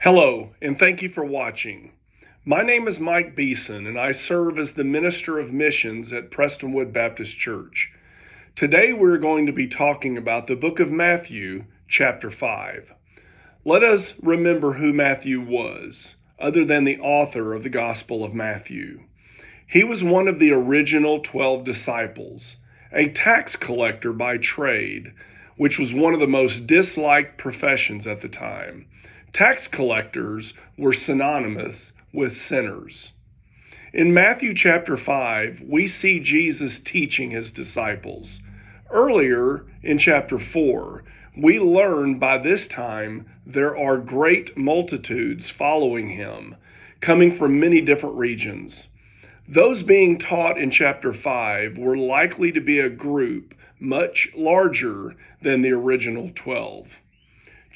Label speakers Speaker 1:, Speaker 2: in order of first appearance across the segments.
Speaker 1: Hello, and thank you for watching. My name is Mike Beeson, and I serve as the Minister of Missions at Prestonwood Baptist Church. Today we're going to be talking about the book of Matthew, chapter 5. Let us remember who Matthew was, other than the author of the Gospel of Matthew. He was one of the original 12 disciples, a tax collector by trade, which was one of the most disliked professions at the time. Tax collectors were synonymous with sinners. In Matthew chapter 5, we see Jesus teaching his disciples. Earlier in chapter 4, we learn by this time there are great multitudes following him, coming from many different regions. Those being taught in chapter 5 were likely to be a group much larger than the original 12.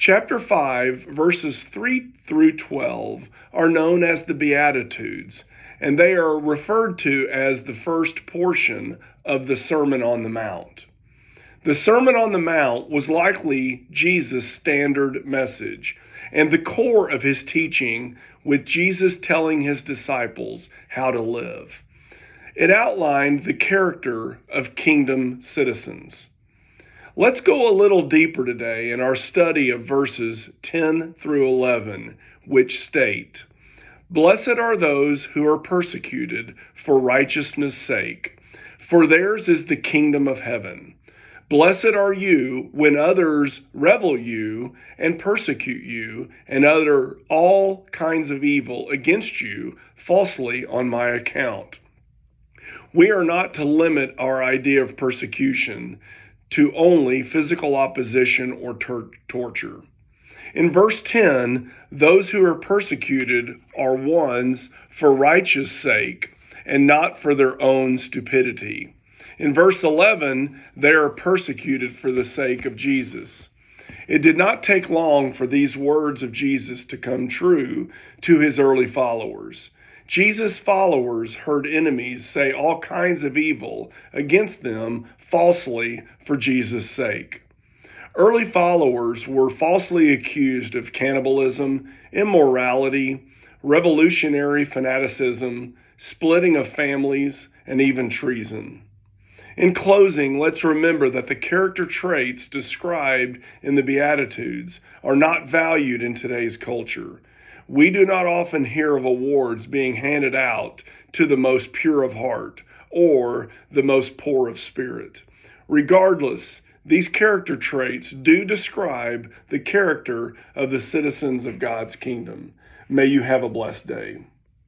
Speaker 1: Chapter 5, verses 3 through 12 are known as the Beatitudes, and they are referred to as the first portion of the Sermon on the Mount. The Sermon on the Mount was likely Jesus' standard message and the core of his teaching, with Jesus telling his disciples how to live. It outlined the character of kingdom citizens. Let's go a little deeper today in our study of verses 10 through 11, which state, "Blessed are those who are persecuted for righteousness' sake, for theirs is the kingdom of heaven. Blessed are you when others revile you and persecute you and utter all kinds of evil against you falsely on my account." We are not to limit our idea of persecution to only physical opposition or torture. In verse 10, those who are persecuted are ones for righteous sake and not for their own stupidity. In verse 11, they are persecuted for the sake of Jesus. It did not take long for these words of Jesus to come true to his early followers. Jesus' followers heard enemies say all kinds of evil against them falsely for Jesus' sake. Early followers were falsely accused of cannibalism, immorality, revolutionary fanaticism, splitting of families, and even treason. In closing, let's remember that the character traits described in the Beatitudes are not valued in today's culture. We do not often hear of awards being handed out to the most pure of heart or the most poor of spirit. Regardless, these character traits do describe the character of the citizens of God's kingdom. May you have a blessed day.